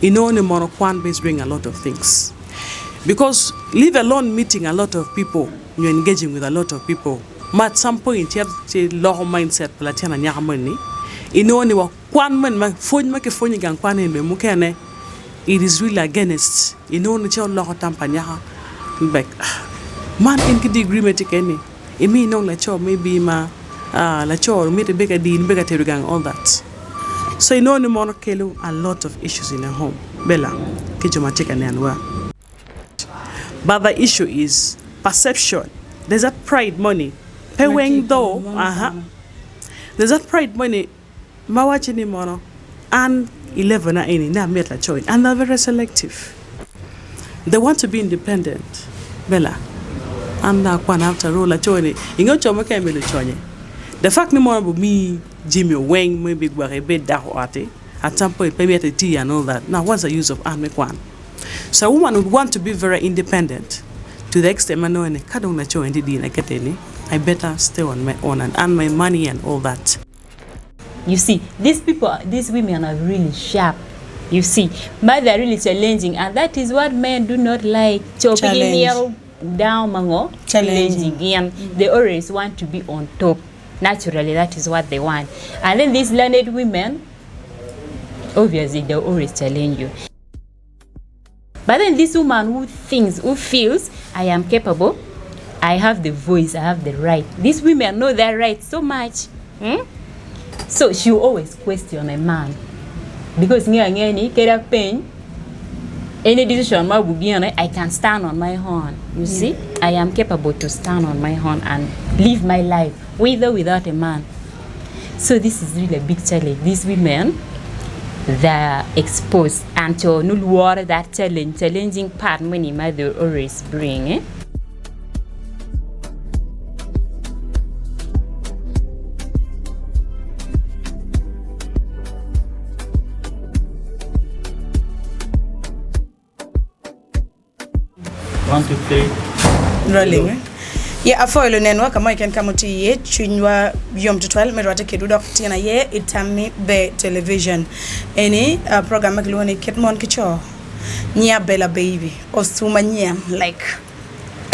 Inoni mono kwan base bring a lot of things. Because leave alone meeting a lot of people, you're engaging with a lot of people. At some point, you have to low mindset, Platiana Yahamani. Inoni wa kwan man, my phone make a phone gang kwan in Mukane. It is really against. Inoni cho loho tampanyaha. Like, man, in the agreement again. It mean no lacho, maybe ma lacho, meet a bigger deal, bigger terugang, all that. So inoni mono kelu a lot of issues in a home. Bella, kijuma chicken and well. But the issue is perception. There's that pride money. Paying though, there's that pride money. Mawachini mono and 11 any na met la choice, and they're very selective. They want to be independent. Bella, and na kwan after all la choice. Ingo choma kembe le choice. The fact ni mono me Jimmy Wang maybe gwa rebe daho ate. At some point, maybe at a tea and all that. Now, what's the use of Anne Kwan? So, a woman would want to be very independent to the extent I better stay on my own and earn my money and all that. You see, these women are really sharp. You see, but they're really challenging, and that is what men do not like. Challenging. They always want to be on top. Naturally, that is what they want. And then these learned women, obviously, they'll always challenge you. But then this woman who feels, I am capable, I have the voice, I have the right. These women know their right so much. So she will always question a man. Because any decision I can stand on my own. You see, I am capable to stand on my own and live my life, with or without a man. So this is really a big challenge. These women, they're exposed, and to null war that challenging part many mother always bring. One, two, three. Rolling. Yeah, afoilo nenwa kama iken kamuti ye chunywa yom tutwal merwata keduda kutina ye itami be television. Any program kilwani ketmon kicho. Nya Bella baby. Osuma nya like.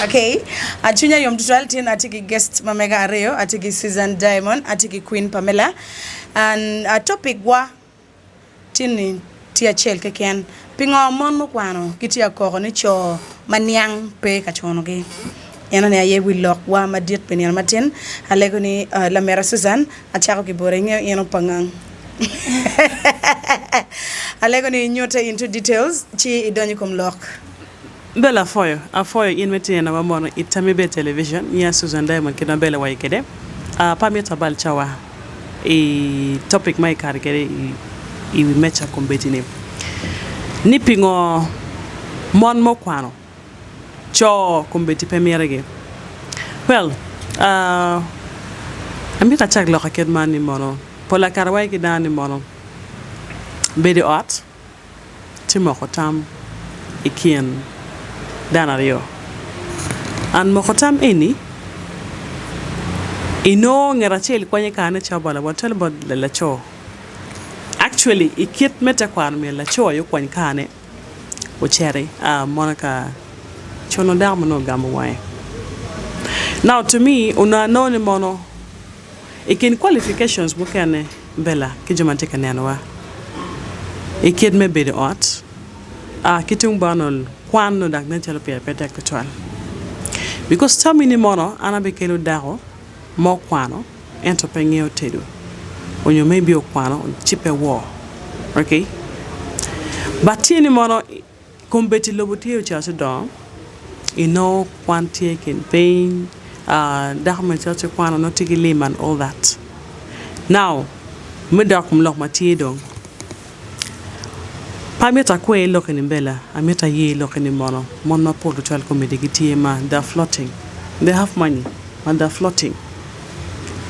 Okay. Achunya yom tutwal tina atiki guest Mamega Areo, atiki Susan Diamond, atiki Queen Pamela. And a topic wa tini tia chel keken. Pingo mon mokwano kitia koro ni cho manyang pe kachono ge. Yana ne aye wi lok wa madiet penial matin alego ni la mera Susan achako ki borenge yeno pangang. Alego ni nyota into details chi idonyi kom lok. Bella foyo in meti na wamono itami be television ya Susan Diamond kina Bella wa ikede. Pameta bal chawa e topic mai karikere I mecha kombeti ni. Nipingo mon mokwano cho kombeti pemirege. Well, amita chak lo haket mani mono. Pola karwai ki dani mono. Bedi art. Timokotam ikien danario. And mokotam eni ino ngeracheli kwenye kane chabala watel bod la cho. Actually, ikit meta kwan me la cho yo kwan kane o cherry Monica chono damo no gamu. Now to me una no ni mono ikin qualifications mukane Bella kijumanteka nenwa ikit me be the art kitung banol kwan no dak netelo pe petek because tell me ni mono anabekelo dago mo kwano ento pengeo tedu onyo maybe okwano chipe war. Okay, but tini mono kumbeti lobuti uchasu don ino kwantie kin pain dahme chachu kwano no tigi lim and all that. Now midakum lok matie don pameta kwe loken in Bella ameta ye loken in mono polo chal komedi gitie ma they're floating, they have money and they're floating.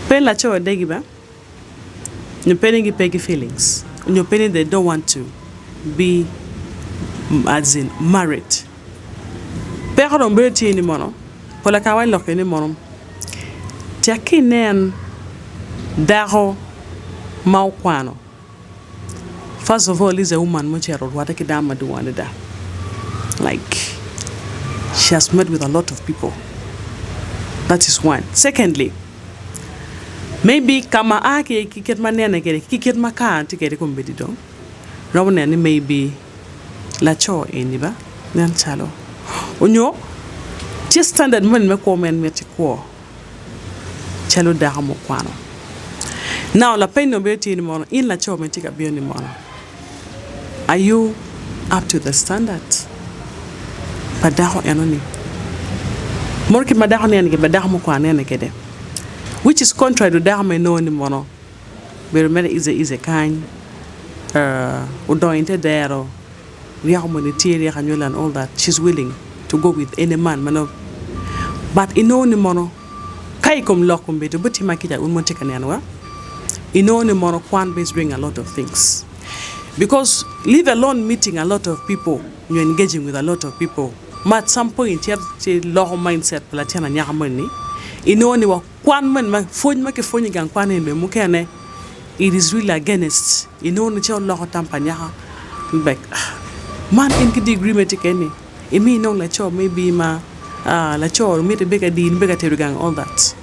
Pen la cho degiba no penny peggy feelings. No penny they don't want to be as in married. Pero don't be any mono. Pola kawai lock any mono. Tiakinen daho mauquano. First of all, is a woman much what I can do one that. Like she has met with a lot of people. That is one. Secondly, maybe kama ake kiket manene kere kiket maka to get a competitor. Rawani maybe la cho eniba nan chalo. Onyo just standard man me ko men metiko. Chalo da hamo kwano. Now la pain no beauty ni mono in la cho metika bio ni mono. Are you up to the standard? Padaho enoni. Morki madaho ni anike badaho mo kwa nene kede. Which is contrary to dahme no ni mono. Beremere is a kind udo inte dero. Riya monetary kanyola and all that. She's willing to go with any man mano. But ino ni mono kai kom lokum beto buti makija unmonte kanyanwa. Ino ni mono kwan base bring a lot of things. Because leave alone meeting a lot of people, you're engaging with a lot of people. At some point, you have to low mindset, Platiana Yahamoni. You know, only one man, my phone, make a phone, you can in the Mukane. It is really against, you know, the child law tampanaha. Back, man, in the agreement, any. It may know lacho, maybe ma, lacho, meet a bigger dean, bigger terragang, all that.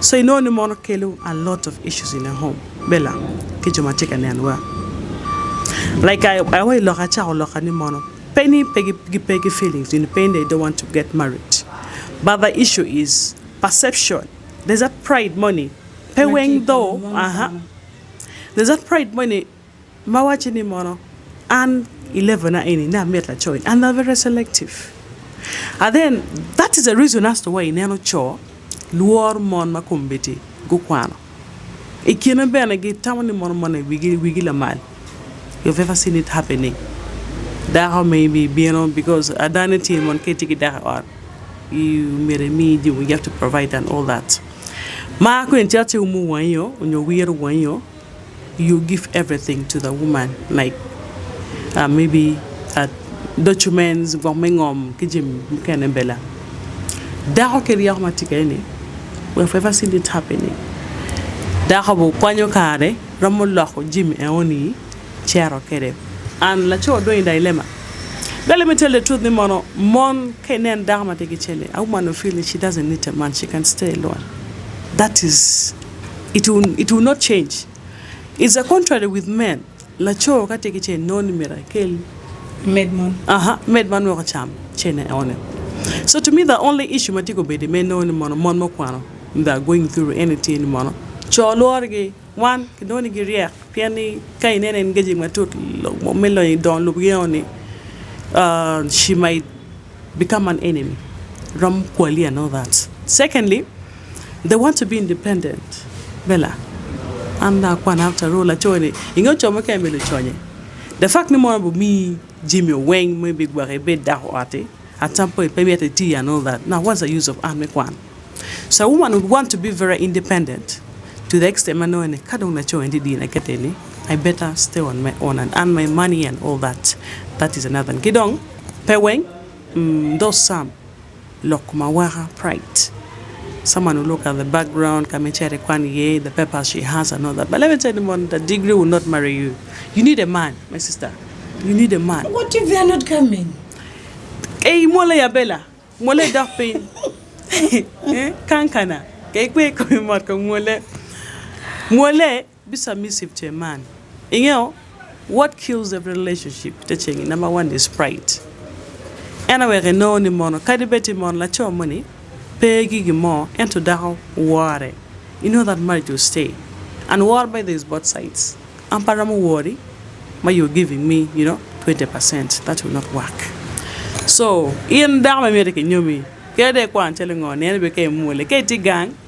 So, you know, the monokelu, a lot of issues in a home. Bella, Kijomatic and Yanwa. Like I will look at our look mono. Penny peggy feelings in the pain they don't want to get married. But the issue is perception. There's that pride money. Paying though, there's that pride money. Mawachini mono and 11 any na metla choice. And they're very selective. And then that is the reason as to why in Nano Cho luor mon makumbiti gukwano. Ikina bena get tamani mon money wigila mal. You've ever seen it happening? That maybe because I done it in one kitty that or you made a medium, you have to provide and all that. Marco and Tati umu wanyo, when you're weird wanyo, you give everything to the woman, like maybe documents, gomengom, kijim, kanebella. That okay, yamatikani. We've ever seen it happening. That habo panyo kare, ramolako, Jim, eoni. Chair okay, and la cho doing dilemma. Let me tell the truth, Nimono, mon kenen dama take chele. A woman feel she doesn't need a man, she can stay alone. That is, it will not change. It's a contrary with men. La cho ka take chele no ni miracle. Medman. Medman wo cham chene one. So to me the only issue matiko be the men no ni mono mon mo kwano. They are going through anything mono. Cho lorge one kidoni giria piani kainene engaging matut melo don lubioni she might become an enemy ram kwali and all that. Secondly, they want to be independent. Bella and kwan after all la chone ingo choma ka melo chonye. The fact ni mo me Jimmy Wang maybe gware bed da ate at some point maybe at tea and all that. Now what's the use of army kwan? So a woman would want to be very independent. To the extent I better stay on my own and earn my money and all that. That is another. Kidong, peweng, those some look mawara pride. Someone who look at the background, the papers she has and all that. But let me tell you, the degree will not marry you. You need a man, my sister. You need a man. What if they are not coming? Hey, mole ya bella, mole dape, kankana. Kekwe kumot kumole. Mwole be submissive to a man. You know, what kills every relationship? Teaching number one is pride. And I know ni mono, kadibeti mon la cho money, pay gigi more, and to down war. You know that marriage will stay. And war by these both sides. I'm paramu worry, but you're giving me, 20%. That will not work. So, in down America, you me. Kede kwa telling on, and became mwole, keti gang.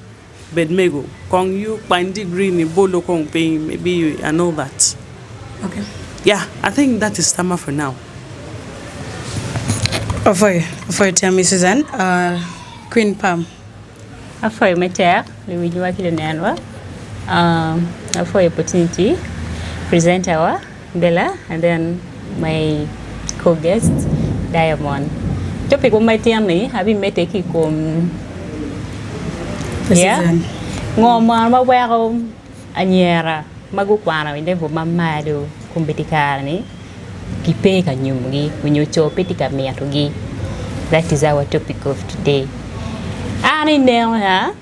Bed mego, kong you find degree ni bolo kong pay maybe and all that. Okay. Yeah, I think that is Tama for now. For tell me Suzanne, Queen Pam. For my chair, we will work in Anwa. For opportunity, present our Bella and then my co-guest Diamond. Topic of my family, having met a kick yeah, ngoma ma wero anyera magukwana inde bo mamado kumbitikani kipe ka nyumgi kunyocho petika miatugi. That is our topic of today. Ani now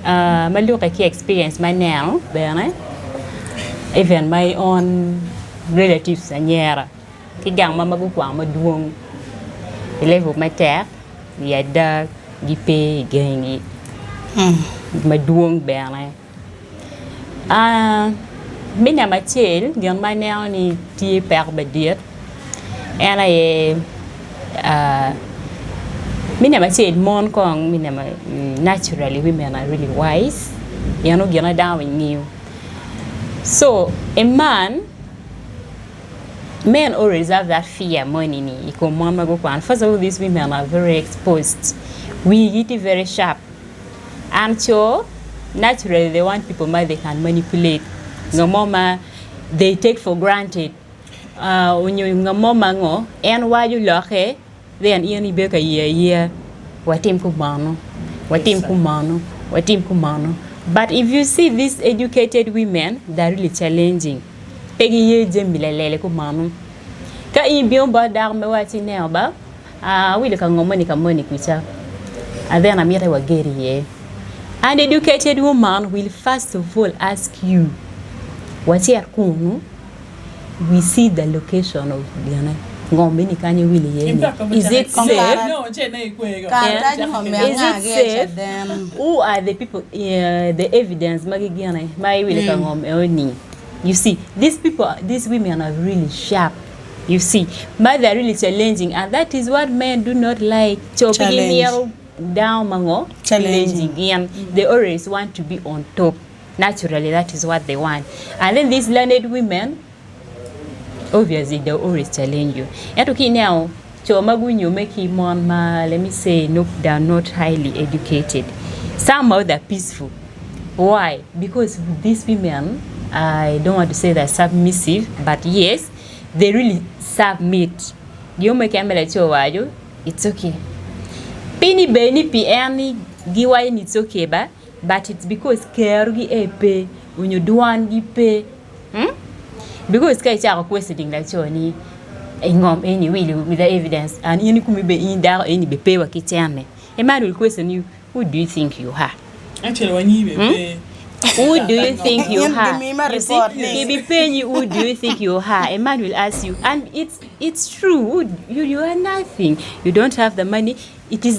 maluka ki experience my now berne even my own relatives anyera ki gang mama ko kwa maduong level mater ya da gipe gengi maduong berne mina machel gen my now ni tie per bedir ena ye Minema said mon kong minema naturally women are really wise. You know, you're not down with you. So a man men always have that fear money ni. First of all, these women are very exposed. We get it very sharp. And so naturally they want people they can manipulate. No mama they take for granted. When you mama ngo and why you lock then any beka year watim kumano. But if you see these educated women, they're really challenging. Pegi ye jembilele kumano. Ka ibion ba dar me wati ne oba wile ka ngomoni kucha. And then amira wa geri ye. An educated woman will first of all ask you wati yakunu. We see the location of Diana. Is it safe? Is it safe? Who are the people? The evidence. You see, these people, these women are really sharp. You see, but they're really challenging, and that is what men do not like. Challenging. They always want to be on top. Naturally, that is what they want. And then these learned women, obviously they always challenge you. And okay, now you make him on let me say no, they are not highly educated. Somehow they're peaceful. Why? Because these women, I don't want to say they're submissive, but yes, they really submit. You make a it's okay. Penny Benny Piani Giwain it's okay, but it's because care pay when you do one pay. Because Kaita requesting that you need any will with the evidence and you could be in there any be pay what kitchen. A man will question you, who do you think you are? Actually, when you who do you think you are? You see, he be paying you, who do you think you are? A man will ask you, and it's true. You are nothing. You don't have the money. It is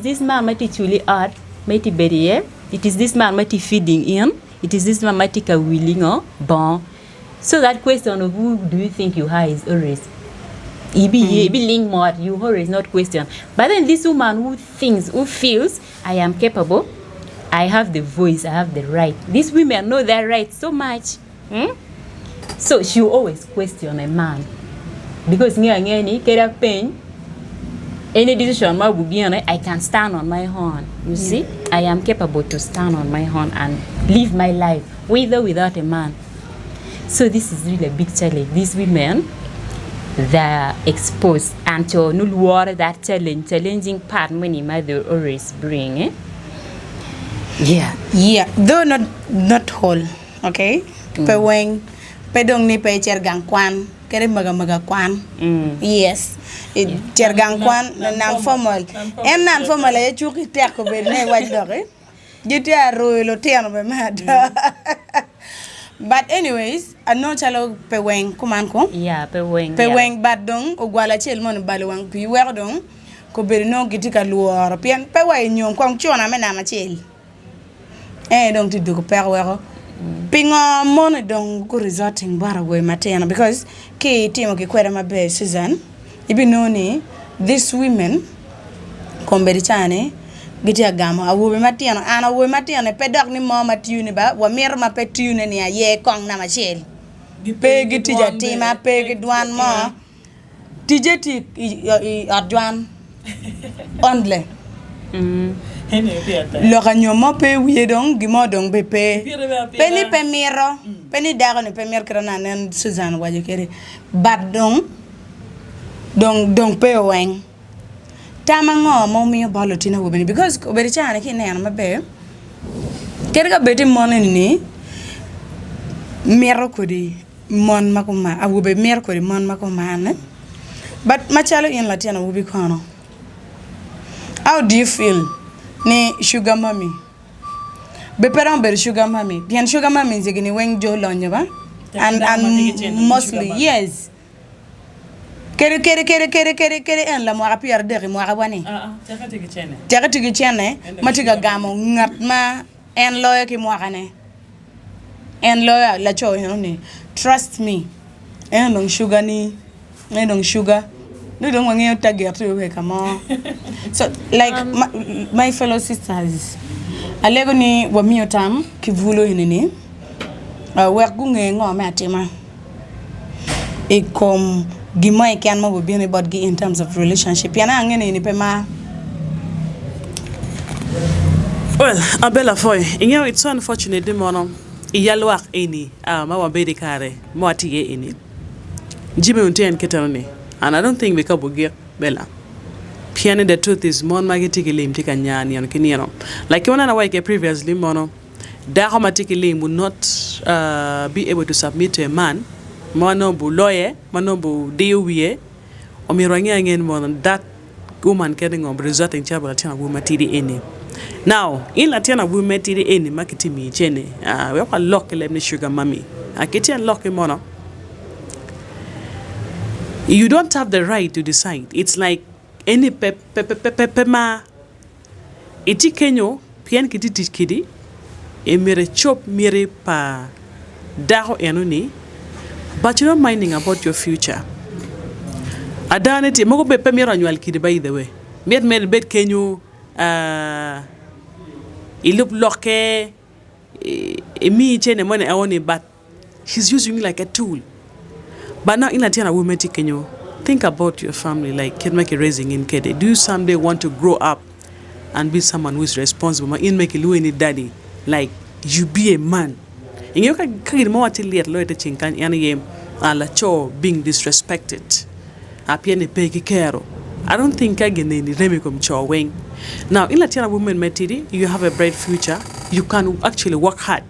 this man mighty truly art, mighty berry. It is this man mighty feeding in. It is this man mighty willing or bon. So that question of who do you think you are is always be link more. You always not question. But then this woman who thinks, who feels, I am capable, I have the voice, I have the right. These women know their right so much. So she will always question a man. Because any pain, any decision I can stand on my own. You see, I am capable to stand on my own and live my life with or without a man. So this is really a big challenge. These women, they're exposed and to no water that challenging part money mother always bring. Yeah. Though not whole, okay? Pe weng pedong ni pe chergang kwan kere maga kwan. Yes. Chergang kwan non formal. En non formal e chuki tek ko be ne waj doge. Jiti a roilo tiano be mad. But anyways, I know chalo pe weng kumanko. Yeah, pe weng. Pe weng bad dong ogwala chel mon balwang pi wer dong ko be no gitika luor pian pe wai nyom kwang chona me na ma chel. Don't do the power. Pinga money don't go resorting baraway matena because K team kwera mabe season. Ibi noni these women komberichane gitia gama awobe matena ana wobe matena pedok ni mama tiuni ba wa mer ma petiuni ni ye kong na machel. Pe gitija tima pe gidwan mo. Tijeti adwan onle. Le ragnement pe oui donc gimo donc bépé peni pe miro peni dago ne pe mer krana nen Suzanne waje kere bad donc pe weng tamango mo mi balotina wobeni because oberi chane ki ne ma be kere ga beti monene ni miro ko di mon makuma awube mer ko mon makuma ne but machalo in Latina will be kono. How do you feel ni sugar mommy be peram ber sugar mommy dian sugar mommy zigini weng jo lonye ba and mostly yes kere en la mo apiar de mo abani tigi chene matiga gamo ngat ma en loya ki mo kane en loya la cho ni trust me en long sugar ni en long sugar no don't want you to get to come on so like my fellow sisters alego ni wa mio tam kivulo hinini wergunge ngome atima e kom gima e kan mo bi about gi in terms of relationship yana ngene ni pema. Well, Abella Foy, it's so unfortunate mono iyalwak eni ma wambedi kare mo atige eni jime unten ketani and I don't think we can get Bella. Piano the truth is mon magitiki lim tika nyani on kiniano. Like you wanna wake previously mono that homatiki lim would not be able to submit to a man. Manobu lawyer, manobu DUBA, or mirangi again more than that woman getting on result in Chabra Latina woman TD. Now, in Latina woman TD marketing Jenny, we have a lock lemon sugar mommy. I get you lock him mono. You don't have the right to decide. It's like any pepema. Iti kenyo pian kiti kidi e mere chop mere pa daho enoni. But you're not minding about your future. Adaneti moko be pemira annual kid by the way. Met bet kenyu ilup loke me chene money only but she's using you like a tool. But now in Latina women kenyu think about your family like can make a raising in kid. Do you someday want to grow up and be someone who is responsible? In make you any daddy like you be a man. In your kid more till yet loyalty chinkan yani ala cho being disrespected. Apiene peki kero. I don't think again ni remikom cho wing. Now in Latina women metidi, you have a bright future. You can actually work hard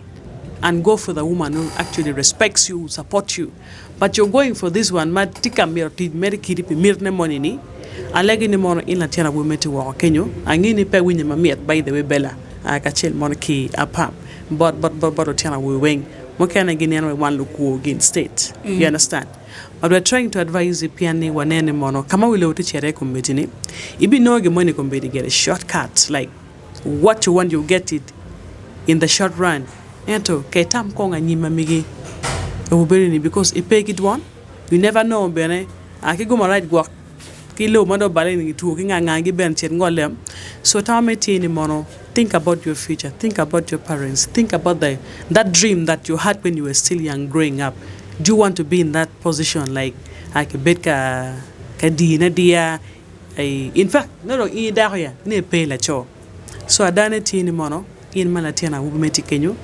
and go for the woman who actually respects you, support you. But you're going for this one, matika mirti merikidi mirne money ni. Alegi ni mono in Latina women to work Kenyo. Angini pe winye mamiat by the way Bella. Akachel monarchy apam. But Latina we wing. Mokana Guinean one look again state. You understand? But we're trying to advise the piani wanene mono. Kama we load chere kumbetini. Ibi no money kumbeti get a shortcut. Like what you want, you get it in the short run. Ento ketam konga nyima migi. Ubeni because it pay it one. You never know bene. Akigo ma right work. Kilo mado baleni tu kinga ngangi ben chet ngolem. So tameti ni mono. Think about your future. Think about your parents. Think about that dream that you had when you were still young, growing up. Do you want to be in that position, like a bedka, kadina dia? In fact, no, ne pay la cho. So adane tini mono in Malatina wubemeti kenyo.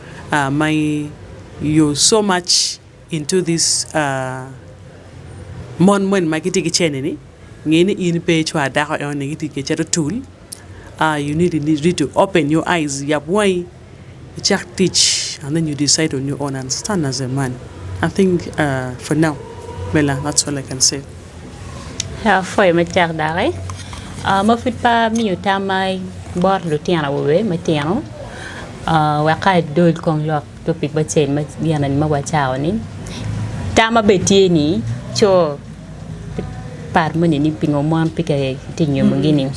You so much into this mon makiti cheneni. Ngini in pay chwa daho on negiti kechato tool. You need to open your eyes. You have why teach, and then you decide on your own and stand as a man. I think for now, Bella, that's all I can say. For me, Dare, ma fit pa mi utamai bor lo tiana wowe matiano. Waka dol kong lok topic ba chen ma biana ni ma wa chao ni. Tama betieni cho par mo ni pingo mo pika tinyo mungini.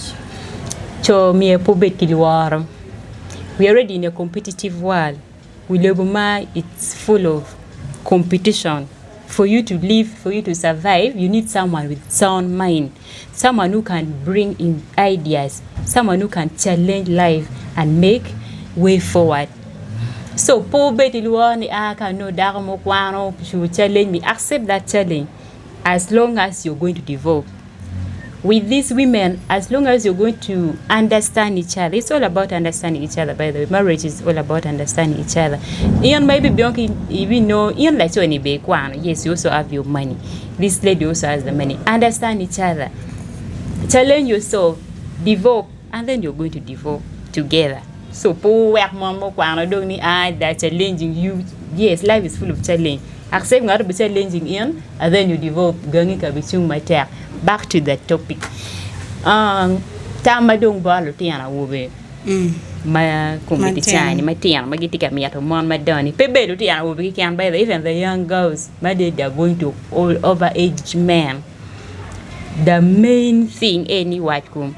So, we are already in a competitive world. It's full of competition. For you to live, for you to survive, you need someone with sound mind. Someone who can bring in ideas. Someone who can challenge life and make way forward. So, she will challenge me. Accept that challenge as long as you're going to develop. With these women, as long as you're going to understand each other, it's all about understanding each other, by the way. Marriage is all about understanding each other. Ian maybe Bianchi even know Ian like any big one. Yes, you also have your money. This lady also has the money. Understand each other. Challenge yourself, develop, and then you're going to develop together. So poor work mom that challenging you. Yes, life is full of challenge. accept ngar be challenging in, and then you develop gangi ka bichung mater. Back to the topic. Tama dong balo tiana wobe. Ma kumiti chani ma tiana ma gitika mi ato mon ma doni. Pebe do tiana wobe can by even the young girls, ma they are going to all over age men. The main thing any white kum.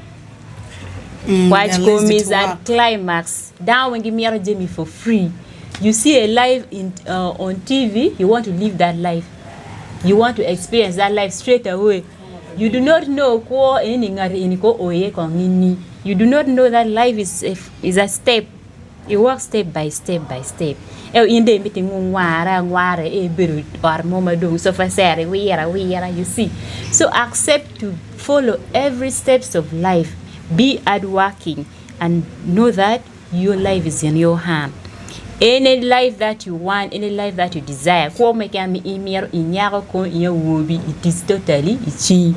White kum is at climax. Down when give me a Jamie for free. You see a life in on TV, you want to live that life. You want to experience that life straight away. You do not know ko any ko oye ko nini. You do not know that life is a step. You work step by step by step. In the meeting wara e beru or mama do so for sere we are you see. So accept to follow every steps of life. Be hardworking and know that your life is in your hand. Any life that you want, any life that you desire, ko me can me imir inyaro ko in wobi, it is totally ichi.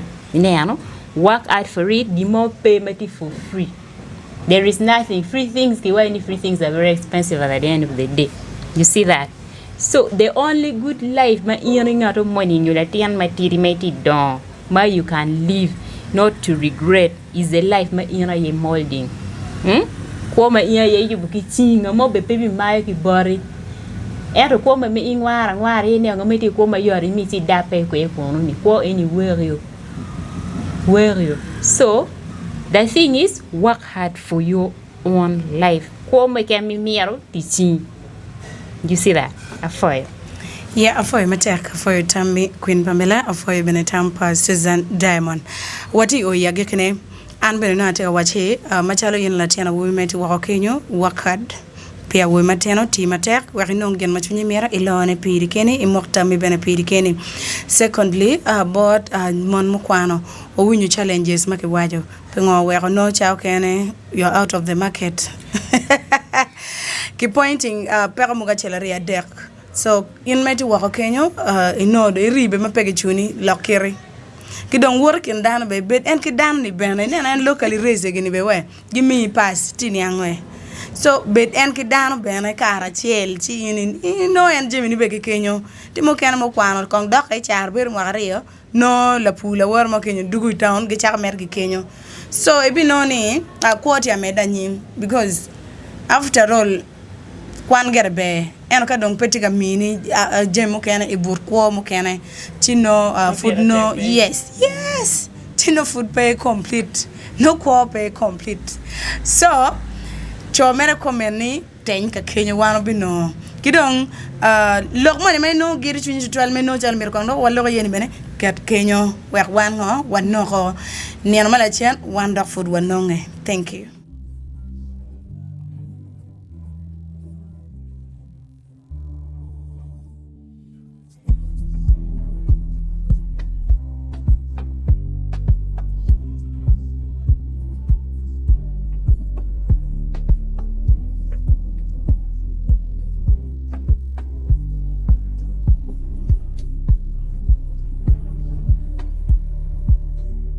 Work hard for it, the more payment for free. There is nothing. Free things, any free things are very expensive at the end of the day. You see that? So the only good life ma earning out of money in your Latian matiri don ma you can live not to regret is the life ma ye molding. Ko ma ye buki chinga mo be baby mai ki bori. Ero ko ma me ingwara ngwari ne ngometi ko ma yori mi ti dape ko e ko ni ko anywhere you. So the thing is work hard for your own life. Ko ma ke mi miero teaching. You see that? Afoy. Yeah, afoy matek, afoy Tammy Queen Pamela, afoy Benetampa Susan Diamond. Wati o yagekene an bene na te wache machalo yin latiana wo meti wa kenyo wakad pia wo mateno ti matek wa rinongen machunye mera ilone piri keni imokta mi bene piri keni. Secondly about mon mukwano o winyu challenges make wajo pengo we no chao kene you're out of the market. Keep pointing pero muga chelaria dek. So in meti wa kenyo inodo iribe mapege chuni lokiri. Ki don't work in down be bed and ki down ni ben and locally raise again be way give me pass tini angwe so bed and ki down ben kara chel chi in no and jimmy be kenyo timo ken mo kwano kong dok e char ber mo rio no la pula war mo kenyo dugu town ge chak mer gi kenyo so e bi no ni a quote ya medanyim because after all kwan gerbe en ka dong petiga mini jemo kena e burko mo kena tino food no yes tino food pay complete no ko pay complete so chomere komeni ten ka kenyo wano bino kidong lok mo ni may no giri chunyi tual may no chal mir ko no wallo ko yeni bene kat kenyo wer wan no wan no ko ni mala chen wan dog food wan no nge. Thank you.